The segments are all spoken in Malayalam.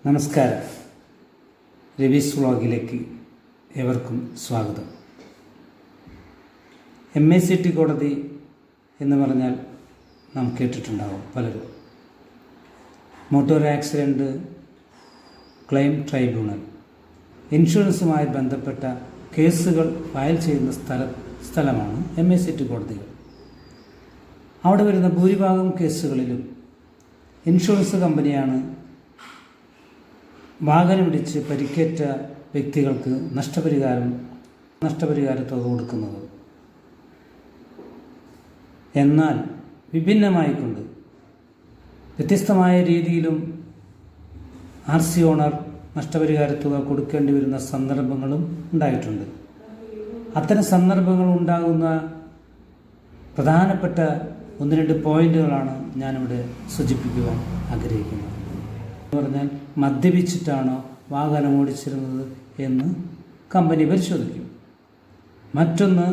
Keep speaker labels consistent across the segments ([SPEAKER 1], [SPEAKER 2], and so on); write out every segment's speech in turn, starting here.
[SPEAKER 1] നമസ്കാരം. രവീസ് വ്ളോഗിലേക്ക് ഏവർക്കും സ്വാഗതം. MACT കോടതി എന്ന് പറഞ്ഞാൽ നാം കേട്ടിട്ടുണ്ടാകും പലരും. മോട്ടോർ ആക്സിഡൻറ്റ് ക്ലെയിം ട്രൈബ്യൂണൽ, ഇൻഷുറൻസുമായി ബന്ധപ്പെട്ട കേസുകൾ ഫയൽ ചെയ്യുന്ന സ്ഥലമാണ് MACT കോടതികൾ. അവിടെ വരുന്ന ഭൂരിഭാഗം കേസുകളിലും ഇൻഷുറൻസ് കമ്പനിയാണ് വാഹനമിടിച്ച് പരിക്കേറ്റ വ്യക്തികൾക്ക് നഷ്ടപരിഹാര തുക കൊടുക്കുന്നത്. എന്നാൽ വിഭിന്നമായിക്കൊണ്ട് വ്യത്യസ്തമായ രീതിയിലും RC ഓണർ നഷ്ടപരിഹാര തുക കൊടുക്കേണ്ടി വരുന്ന സന്ദർഭങ്ങളും ഉണ്ടായിട്ടുണ്ട്. അത്തരം സന്ദർഭങ്ങൾ ഉണ്ടാകുന്ന പ്രധാനപ്പെട്ട 1-2 പോയിന്റുകളാണ് ഞാനിവിടെ സൂചിപ്പിക്കുവാൻ ആഗ്രഹിക്കുന്നത്. എന്ന് പറഞ്ഞാൽ, മദ്യപിച്ചിട്ടാണോ വാഹനം ഓടിച്ചിരുന്നത് എന്ന് കമ്പനി പരിശോധിക്കും. മറ്റൊന്ന്,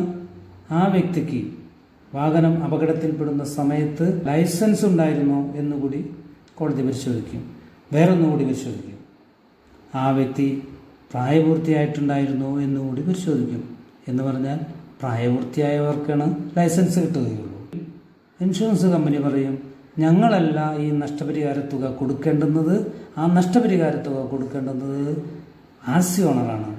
[SPEAKER 1] ആ വ്യക്തിക്ക് വാഹനം അപകടത്തിൽപ്പെടുന്ന സമയത്ത് ലൈസൻസ് ഉണ്ടായിരുന്നോ എന്നുകൂടി കോടതി പരിശോധിക്കും. വേറൊന്നുകൂടി പരിശോധിക്കും, ആ വ്യക്തി പ്രായപൂർത്തിയായിട്ടുണ്ടായിരുന്നോ എന്നുകൂടി പരിശോധിക്കും. എന്ന് പറഞ്ഞാൽ, പ്രായപൂർത്തിയായവർക്കാണ് ലൈസൻസ് കിട്ടുകയുള്ളൂ. ഇൻഷുറൻസ് കമ്പനി പറയും, ഞങ്ങളല്ല ഈ നഷ്ടപരിഹാര തുക കൊടുക്കേണ്ടുന്നത്, ആ നഷ്ടപരിഹാര തുക കൊടുക്കേണ്ടുന്നത് RC ഓണറാണ്.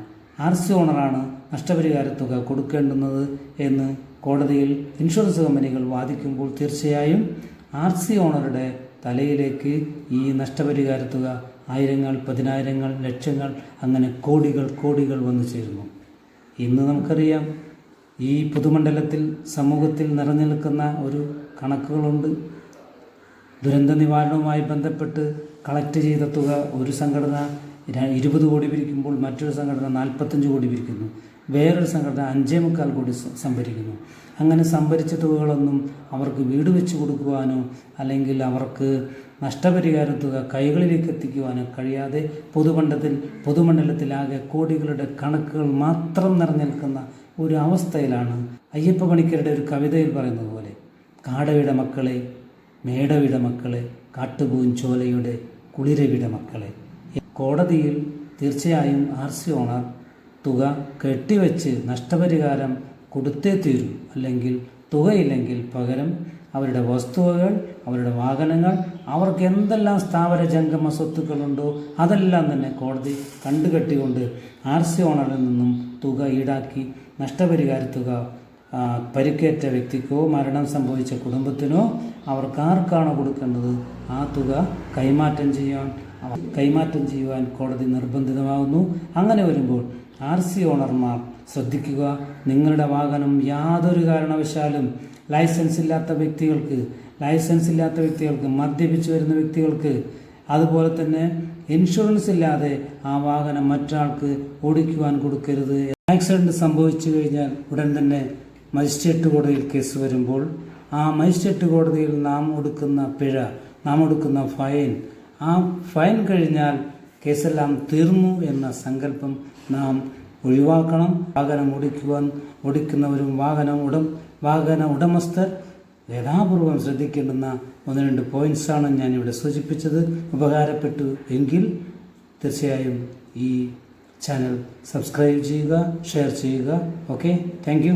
[SPEAKER 1] RC ഓണറാണ് നഷ്ടപരിഹാര തുക കൊടുക്കേണ്ടുന്നത് എന്ന് കോടതിയിൽ ഇൻഷുറൻസ് കമ്പനികൾ വാദിക്കുമ്പോൾ തീർച്ചയായും RC ഓണറുടെ തലയിലേക്ക് ഈ നഷ്ടപരിഹാര തുക ആയിരങ്ങൾ, പതിനായിരങ്ങൾ, ലക്ഷങ്ങൾ, അങ്ങനെ കോടികൾ വന്നു ചേരുന്നു. ഇന്ന് നമുക്കറിയാം, ഈ പൊതുമണ്ഡലത്തിൽ സമൂഹത്തിൽ നിറഞ്ഞു നിൽക്കുന്ന ഒരു കണക്കുകളുണ്ട്. ദുരന്ത നിവാരണവുമായി ബന്ധപ്പെട്ട് കളക്ട് ചെയ്ത തുക ഒരു സംഘടന 20 കോടി പിരിക്കുമ്പോൾ മറ്റൊരു സംഘടന 45 കോടി പിരിക്കുന്നു. വേറൊരു സംഘടന 5.25 കോടി സംഭരിക്കുന്നു. അങ്ങനെ സംഭരിച്ച തുകകളൊന്നും അവർക്ക് വീട് വെച്ച് കൊടുക്കുവാനോ അല്ലെങ്കിൽ അവർക്ക് നഷ്ടപരിഹാര തുക കൈകളിലേക്ക് എത്തിക്കുവാനോ കഴിയാതെ പൊതുമണ്ഡലത്തിലാകെ കോടികളുടെ കണക്കുകൾ മാത്രം നിറഞ്ഞിരിക്കുന്ന ഒരു അവസ്ഥയിലാണ്. അയ്യപ്പ പണിക്കരുടെ ഒരു കവിതയിൽ പറയുന്നത് പോലെ, കാടയുടെ മക്കളെ, മേടയുടെ മക്കളെ, കാട്ടുപൂഞ്ചോലയുടെ കുളിരവിടെ മക്കളെ. കോടതിയിൽ തീർച്ചയായും RC ഓണർ തുക കെട്ടിവെച്ച് നഷ്ടപരിഹാരം കൊടുത്തേ തീരൂ. അല്ലെങ്കിൽ തുകയില്ലെങ്കിൽ പകരം അവരുടെ വസ്തുവകൾ, അവരുടെ വാഹനങ്ങൾ, അവർക്ക് എന്തെല്ലാം സ്ഥാവര ജംഗമ സ്വത്തുക്കളുണ്ടോ അതെല്ലാം തന്നെ കോടതി കണ്ടുകെട്ടിക്കൊണ്ട് RC ഓണറിൽ നിന്നും തുക ഈടാക്കി നഷ്ടപരിഹാര തുക പരിക്കേറ്റ വ്യക്തിക്കോ മരണം സംഭവിച്ച കുടുംബത്തിനോ അവർക്ക് ആർക്കാണോ കൊടുക്കേണ്ടത് ആ തുക കൈമാറ്റം ചെയ്യുവാൻ കോടതി നിർബന്ധിതമാകുന്നു. അങ്ങനെ വരുമ്പോൾ RC ഓണർമാർ ശ്രദ്ധിക്കുക, നിങ്ങളുടെ വാഹനം യാതൊരു കാരണവശാലും ലൈസൻസ് ഇല്ലാത്ത വ്യക്തികൾക്ക്, മദ്യപിച്ച് വരുന്ന വ്യക്തികൾക്ക്, അതുപോലെ തന്നെ ഇൻഷുറൻസ് ഇല്ലാതെ ആ വാഹനം മറ്റൊരാൾക്ക് ഓടിക്കുവാൻ കൊടുക്കരുത്. ആക്സിഡൻറ്റ് സംഭവിച്ചു കഴിഞ്ഞാൽ ഉടൻ തന്നെ മജിസ്ട്രേറ്റ് കോടതിയിൽ കേസ് വരുമ്പോൾ ആ മജിസ്ട്രേറ്റ് കോടതിയിൽ നാം കൊടുക്കുന്ന പിഴ, നാം കൊടുക്കുന്ന ആ ഫൈൻ കഴിഞ്ഞാൽ കേസെല്ലാം തീർന്നു എന്ന സങ്കല്പം നാം ഒഴിവാക്കണം. വാഹനം ഓടിക്കുന്നവരും വാഹന ഉടമസ്ഥർ യഥാപൂർവം ശ്രദ്ധിക്കേണ്ടുന്ന 1-2 പോയിന്റ്സാണ് ഞാനിവിടെ സൂചിപ്പിച്ചത്. ഉപകാരപ്പെട്ടു എങ്കിൽ തീർച്ചയായും ഈ ചാനൽ സബ്സ്ക്രൈബ് ചെയ്യുക, ഷെയർ ചെയ്യുക. Okay, thank you.